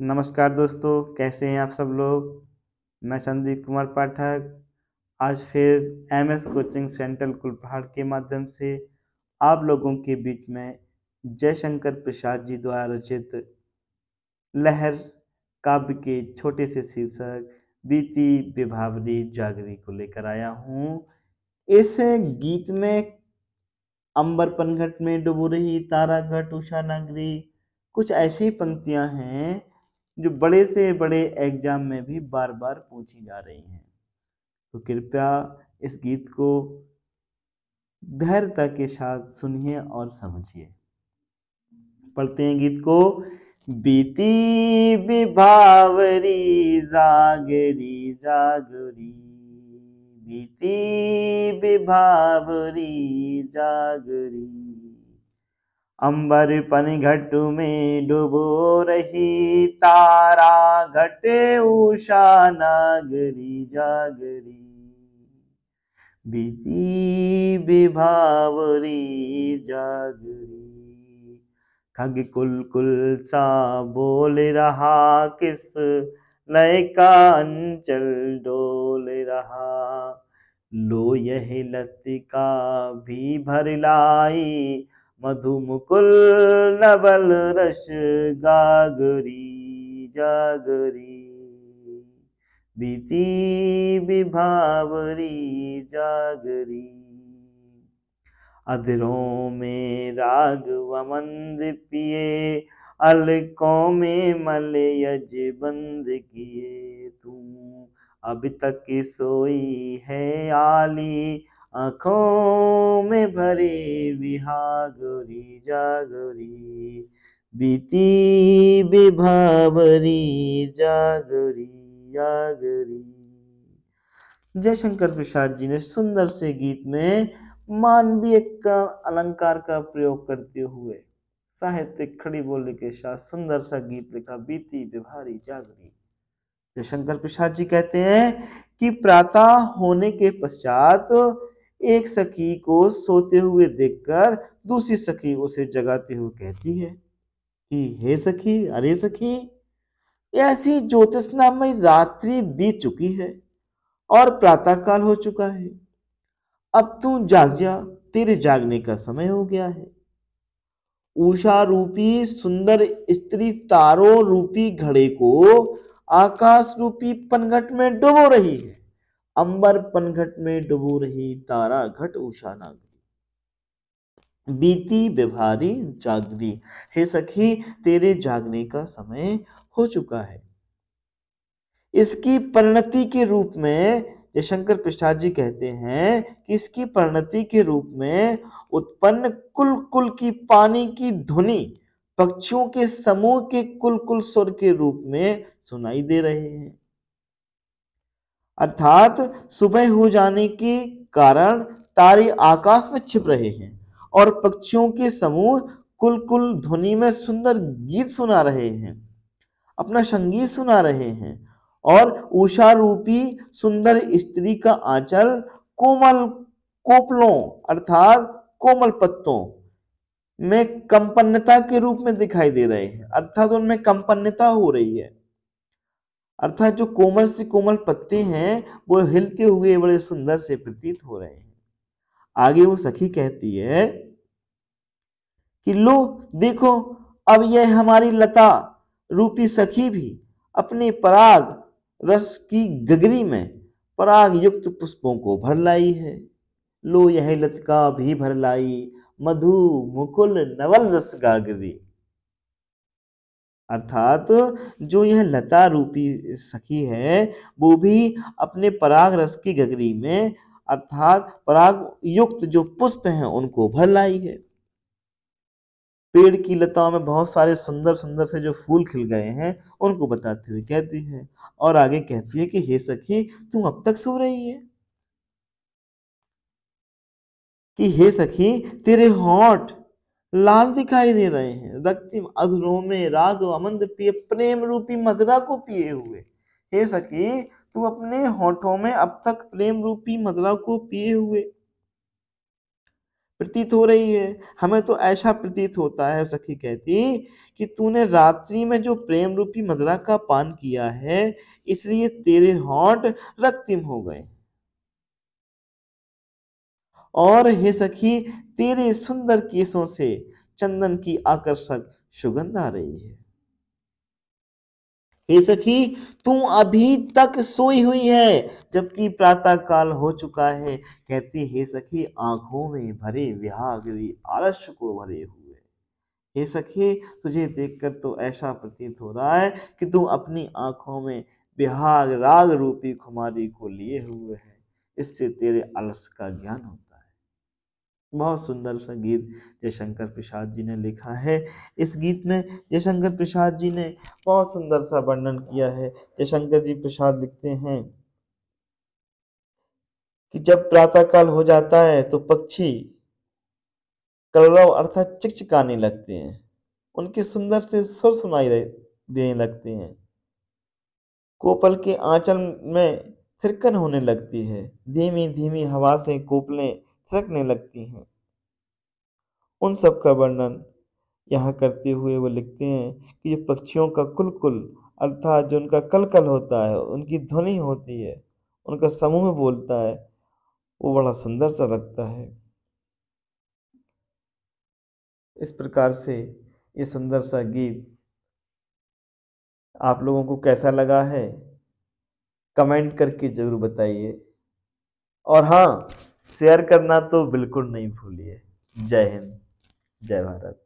नमस्कार दोस्तों, कैसे हैं आप सब लोग? मैं संदीप कुमार पाठक आज फिर एमएस कोचिंग सेंटर कुलपहाड़ के माध्यम से आप लोगों के बीच में जयशंकर प्रसाद जी द्वारा रचित लहर काव्य के छोटे से शीर्षक बीती विभावरी जागरी को लेकर आया हूँ। इस गीत में अंबर पनघट में डूब रही तारा घट उषा नगरी, कुछ ऐसी पंक्तियां हैं जो बड़े से बड़े एग्जाम में भी बार बार पूछी जा रही हैं। तो कृपया इस गीत को धैर्यता के साथ सुनिए और समझिए। पढ़ते हैं गीत को। बीती विभावरी जागरी जागरी, बीती विभावरी जागरी, अंबर पनघट में डूबो रही तारा घटे उषा नागरी जागरी, बीती विभावरी जागरी। खग कुल कुल सा बोल रहा, किस लय का अंचल डोल रहा, लो यह लतिका भी भर लाई, मधु मुकुल नवल रस गागरी जागरी, बीती विभावरी जागरी। अधरों में राग वमंद पिए, अलकों में मलयज बंद किए, तू अब तक सोई है आली, आँखों में भरे विहागरी जागरी, बीती विभावरी जागरी जागरी। जयशंकर प्रसाद जी ने सुंदर से गीत में मानवीय का अलंकार का प्रयोग करते हुए साहित्यिक खड़ी बोली के साथ सुंदर सा गीत लिखा, बीती विभावरी जागरी। जयशंकर प्रसाद जी कहते हैं कि प्रातः होने के पश्चात एक सखी को सोते हुए देखकर दूसरी सखी उसे जगाते हुए कहती है कि हे सखी, अरे सखी, ऐसी ज्योतिषनामय रात्रि बीत चुकी है और प्रातः काल हो चुका है। अब तू जाग जा, तेरे जागने का समय हो गया है। उषा रूपी सुंदर स्त्री तारों रूपी घड़े को आकाश रूपी पनघट में डुबो रही है। अंबर पनघट में डुबो रही तारा घट उषा नागरी, बीती विभारी जागरी। हे सखी, तेरे जागने का समय हो चुका है। इसकी परिणति के रूप में जयशंकर प्रसाद जी कहते हैं कि इसकी परिणति के रूप में उत्पन्न कुल कुल की पानी की ध्वनि पक्षियों के समूह के कुल कुल स्वर के रूप में सुनाई दे रहे हैं। अर्थात सुबह हो जाने के कारण तारे आकाश में छिप रहे हैं और पक्षियों के समूह कुल कुल ध्वनि में सुंदर गीत सुना रहे हैं, अपना संगीत सुना रहे हैं, और उषा रूपी सुंदर स्त्री का आंचल कोमल कोपलों अर्थात कोमल पत्तों में कंपन्नता के रूप में दिखाई दे रहे हैं। अर्थात उनमें कंपन्नता हो रही है, अर्थात जो कोमल से कोमल पत्ते हैं वो हिलते हुए बड़े सुंदर से प्रतीत हो रहे हैं। आगे वो सखी कहती है कि लो देखो, अब यह हमारी लता रूपी सखी भी अपने पराग रस की गगरी में पराग युक्त पुष्पों को भर लाई है। लो यह लतिका भी भर लाई, मधु मुकुल नवल रस गागरी। अर्थात जो यह लता रूपी सखी है वो भी अपने पराग रस की गगरी में अर्थात पराग युक्त जो पुष्प हैं उनको भर लाई है। पेड़ की लताओं में बहुत सारे सुंदर सुंदर से जो फूल खिल गए हैं उनको बताते हुए कहती है, और आगे कहती है कि हे सखी, तुम अब तक सो रही है, कि हे सखी, तेरे होंठ लाल दिखाई दे रहे हैं, रक्तिम अधरों में राग अमंद पिए प्रेम रूपी मदिरा को पिए हुए। हे सखी, तुम अपने होंठों में अब तक प्रेम रूपी मदिरा को पिए हुए प्रतीत हो रही है। हमें तो ऐसा प्रतीत होता है, सखी कहती, कि तूने रात्रि में जो प्रेम रूपी मदिरा का पान किया है, इसलिए तेरे होंठ रक्तिम हो गए। और हे सखी, तेरे सुंदर केसों से चंदन की आकर्षक सुगंध आ रही है। हे सखी, तू अभी तक सोई हुई है, जबकि प्रातः काल हो चुका है। कहती, हे सखी, आंखों में भरे विहागरी आलस्य को भरे हुए। हे सखी, तुझे देखकर तो ऐसा प्रतीत हो रहा है कि तू अपनी आंखों में विहाग राग रूपी खुमारी को लिए हुए है। इससे तेरे आलस्य का ज्ञान होता है। बहुत सुंदर सा गीत जयशंकर प्रसाद जी ने लिखा है। इस गीत में जयशंकर प्रसाद जी ने बहुत सुंदर सा वर्णन किया है। जयशंकर जी प्रसाद लिखते हैं कि जब प्रातः काल हो जाता है तो पक्षी कलरव अर्थात चिकचिकाने लगते हैं। उनके सुंदर से सुर देने लगते हैं। कोपल के आंचल में थिरकन होने लगती है। धीमी धीमी हवा से कोपलें थिरकने लगती हैं। उन सब का वर्णन यहाँ करते हुए वो लिखते हैं कि जो पक्षियों का कुल अर्थात जो उनका कलकल होता है, उनकी ध्वनि होती है, उनका समूह में बोलता है, वो बड़ा सुंदर सा लगता है। इस प्रकार से ये सुंदर सा गीत आप लोगों को कैसा लगा है, कमेंट करके जरूर बताइए। और हाँ, शेयर करना तो बिल्कुल नहीं भूलिए। जय हिंद, जय भारत।